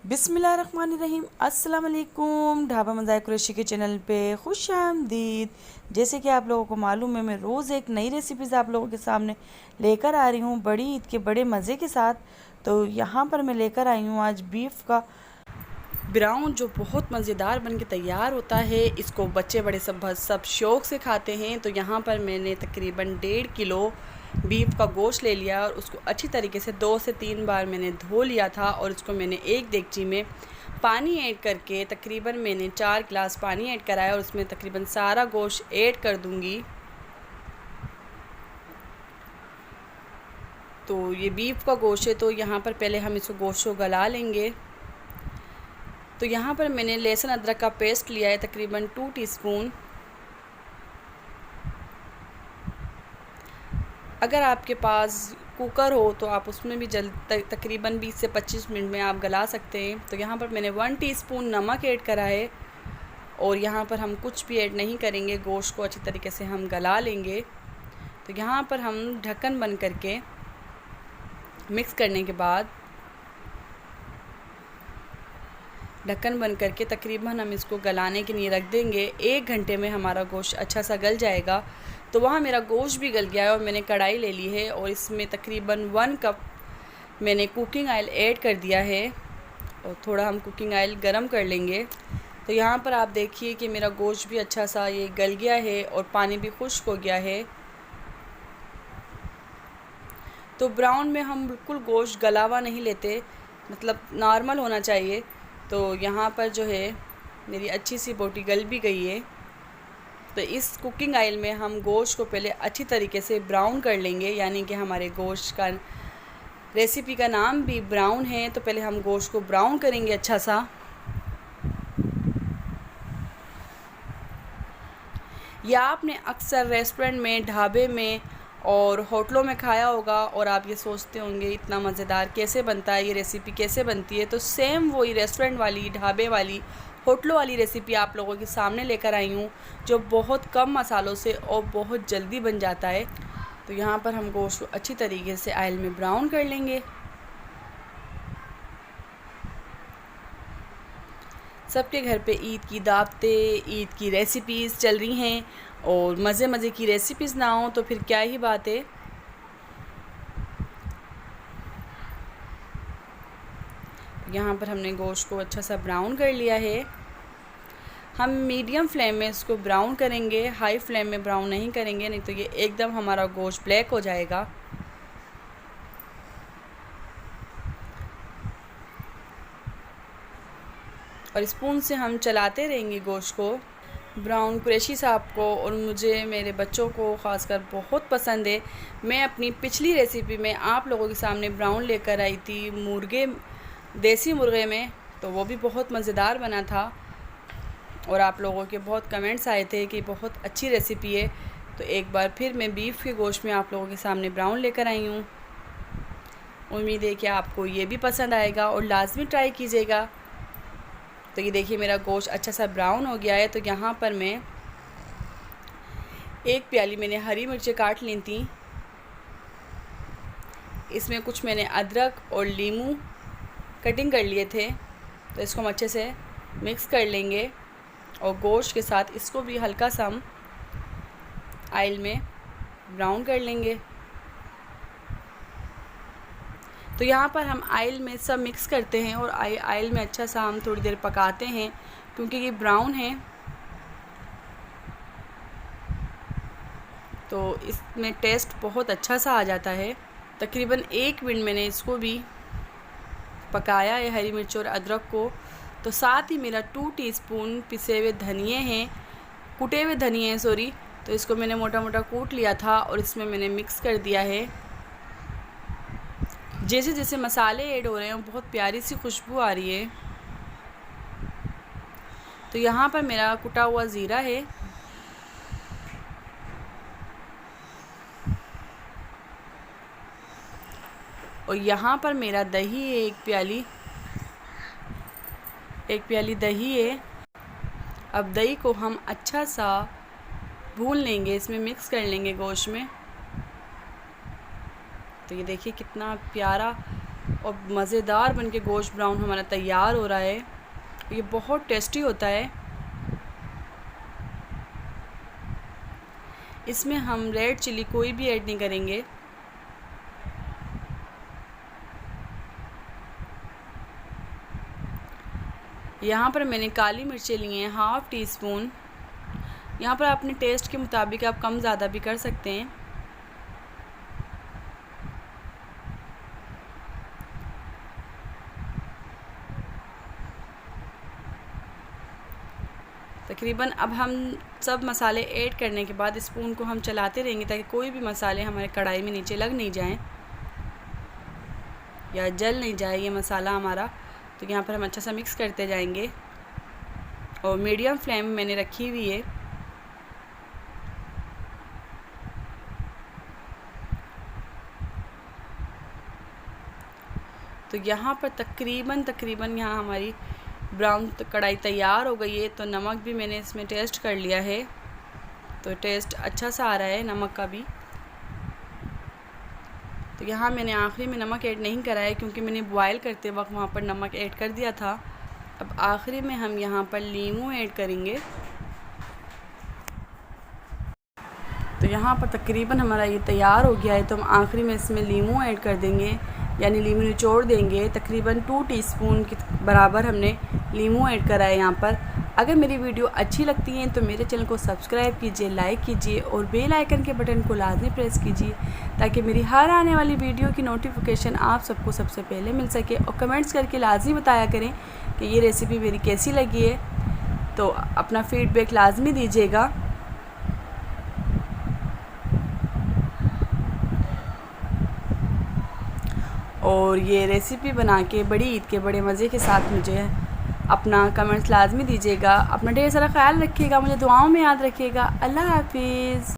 बिस्मिल्लाहिर्रहमानिर्रहीम। अस्सलाम वालेकुम। ढाबा मज़ाक़ कुरैशी के चैनल पे खुश आमदीद। जैसे कि आप लोगों को मालूम है, मैं रोज़ एक नई रेसिपीज़ आप लोगों के सामने लेकर आ रही हूँ, बड़ी ईद के बड़े मज़े के साथ। तो यहाँ पर मैं लेकर आई हूँ आज बीफ का ब्राउन, जो बहुत मज़ेदार बन के तैयार होता है। इसको बच्चे बड़े सब शौक़ से खाते हैं। तो यहाँ पर मैंने तकरीबन 1.5 किलो बीफ का गोश्त ले लिया और उसको अच्छी तरीके से 2 से 3 बार मैंने धो लिया था। और इसको मैंने एक देगची में पानी ऐड करके तकरीबन मैंने 4 गिलास पानी ऐड कराया और उसमें तकरीबन सारा गोश्त ऐड कर दूँगी। तो ये बीफ का गोश्त है, तो यहाँ पर पहले हम इसको गोश्त को गला लेंगे। तो यहाँ पर मैंने लहसुन अदरक का पेस्ट लिया है तकरीबन 2 टीस्पून। अगर आपके पास कुकर हो तो आप उसमें भी तकरीबन 20 से 25 मिनट में आप गला सकते हैं। तो यहाँ पर मैंने 1 टीस्पून नमक ऐड करा है और यहाँ पर हम कुछ भी ऐड नहीं करेंगे, गोश्त को अच्छी तरीके से हम गला लेंगे। तो यहाँ पर हम ढक्कन बंद करके मिक्स करने के बाद तकरीबन हम इसको गलाने के लिए रख देंगे। 1 घंटे में हमारा गोश्त अच्छा सा गल जाएगा। तो वहाँ मेरा गोश्त भी गल गया है और मैंने कढ़ाई ले ली है और इसमें तकरीबन 1 कप मैंने कुकिंग ऑयल ऐड कर दिया है और थोड़ा हम कुकिंग ऑयल गरम कर लेंगे। तो यहाँ पर आप देखिए कि मेरा गोश्त भी अच्छा सा ये गल गया है और पानी भी खुश्क हो गया है। तो ब्राउन में हम बिल्कुल गोश्त गला हुआ नहीं लेते, मतलब नॉर्मल होना चाहिए। तो यहाँ पर जो है मेरी अच्छी सी बोटी गल भी गई है। तो इस कुकिंग ऑयल में हम गोश्त को पहले अच्छी तरीके से ब्राउन कर लेंगे, यानी कि हमारे गोश्त का रेसिपी का नाम भी ब्राउन है। तो पहले हम गोश्त को ब्राउन करेंगे अच्छा सा। या आपने अक्सर रेस्टोरेंट में, ढाबे में और होटलों में खाया होगा और आप ये सोचते होंगे इतना मज़ेदार कैसे बनता है, ये रेसिपी कैसे बनती है। तो सेम वही रेस्टोरेंट वाली, ढाबे वाली, होटलों वाली रेसिपी आप लोगों के सामने लेकर आई हूँ, जो बहुत कम मसालों से और बहुत जल्दी बन जाता है। तो यहाँ पर हम गोश्त को अच्छी तरीके से ऑयल में ब्राउन कर लेंगे। सबके घर पे ईद की दावतें, ईद की रेसिपीज़ चल रही हैं और मज़े की रेसिपीज़ ना हो तो फिर क्या ही बात है। यहाँ पर हमने गोश्त को अच्छा सा ब्राउन कर लिया है। हम मीडियम फ्लेम में इसको ब्राउन करेंगे, हाई फ्लेम में ब्राउन नहीं करेंगे, नहीं तो ये एकदम हमारा गोश्त ब्लैक हो जाएगा। और स्पून से हम चलाते रहेंगे गोश्त को। ब्राउन कुरैशी साहब को और मुझे, मेरे बच्चों को ख़ासकर बहुत पसंद है। मैं अपनी पिछली रेसिपी में आप लोगों के सामने ब्राउन लेकर आई थी मुर्गे, देसी मुर्गे में, तो वो भी बहुत मज़ेदार बना था और आप लोगों के बहुत कमेंट्स आए थे कि बहुत अच्छी रेसिपी है। तो एक बार फिर मैं बीफ के गोश्त में आप लोगों के सामने ब्राउन लेकर आई हूँ। उम्मीद है कि आपको ये भी पसंद आएगा और लाजमी ट्राई कीजिएगा। तो ये देखिए मेरा गोश्त अच्छा सा ब्राउन हो गया है। तो यहाँ पर मैं 1 प्याली मैंने हरी मिर्चें काट ली थी। इसमें कुछ मैंने अदरक और लीमू कटिंग कर लिए थे। तो इसको हम अच्छे से मिक्स कर लेंगे और गोश्त के साथ इसको भी हल्का सा हम ऑयल में ब्राउन कर लेंगे। तो यहाँ पर हम ऑयल में सब मिक्स करते हैं और ऑयल में अच्छा सा हम थोड़ी देर पकाते हैं, क्योंकि ये ब्राउन है तो इसमें टेस्ट बहुत अच्छा सा आ जाता है। तकरीबन 1 मिनट मैंने इसको भी पकाया है, हरी मिर्च और अदरक को। तो साथ ही मेरा 2 टीस्पून पिसे हुए धनिए हैं, कुटे हुए धनिए हैं सॉरी। तो इसको मैंने मोटा मोटा कूट लिया था और इसमें मैंने मिक्स कर दिया है। जैसे जैसे मसाले ऐड हो रहे हैं बहुत प्यारी सी खुशबू आ रही है। तो यहाँ पर मेरा कुटा हुआ ज़ीरा है और यहाँ पर मेरा दही है, 1 प्याली दही है। अब दही को हम अच्छा सा भून लेंगे, इसमें मिक्स कर लेंगे गोश्त में। तो ये देखिए कितना प्यारा और मज़ेदार बनके गोश्त ब्राउन हमारा तैयार हो रहा है। ये बहुत टेस्टी होता है। इसमें हम रेड चिली कोई भी ऐड नहीं करेंगे। यहाँ पर मैंने काली मिर्चें ली हैं 1/2 टीस्पून। यहाँ पर अपने टेस्ट के मुताबिक आप कम ज़्यादा भी कर सकते हैं। तकरीबन अब हम सब मसाले ऐड करने के बाद स्पून को हम चलाते रहेंगे ताकि कोई भी मसाले हमारे कढ़ाई में नीचे लग नहीं जाएं या जल नहीं जाए ये मसाला हमारा। तो यहाँ पर हम अच्छा सा मिक्स करते जाएंगे और मीडियम फ्लेम मैंने रखी हुई है। तो यहाँ पर तकरीबन यहाँ हमारी ब्राउन कढ़ाई तैयार हो गई है। तो नमक भी मैंने इसमें टेस्ट कर लिया है, तो टेस्ट अच्छा सा आ रहा है नमक का भी। तो यहाँ मैंने आखिरी में नमक ऐड नहीं करा है क्योंकि मैंने बॉयल करते वक्त वहाँ पर नमक ऐड कर दिया था। अब आखिरी में हम यहाँ पर लीमू ऐड करेंगे। तो यहाँ पर तकरीबन हमारा ये तैयार हो गया है। तो हम आखिरी में इसमें लीमू ऐड कर देंगे, यानी लीमू निचोड़ देंगे। तकरीबन 2 टीस्पून के बराबर हमने लीमू ऐड करा है यहाँ पर। अगर मेरी वीडियो अच्छी लगती है तो मेरे चैनल को सब्सक्राइब कीजिए, लाइक कीजिए और बेल आइकन के बटन को लाजमी प्रेस कीजिए ताकि मेरी हर आने वाली वीडियो की नोटिफिकेशन आप सबको सबसे पहले मिल सके। और कमेंट्स करके लाजमी बताया करें कि ये रेसिपी मेरी कैसी लगी है। तो अपना फ़ीडबैक लाजमी दीजिएगा। और ये रेसिपी बना के बड़ी ईद के बड़े मज़े के साथ मुझे अपना कमेंट्स लाजमी दीजिएगा। अपना ढेर सारा ख्याल रखिएगा, मुझे दुआओं में याद रखिएगा। अल्लाह हाफिज़।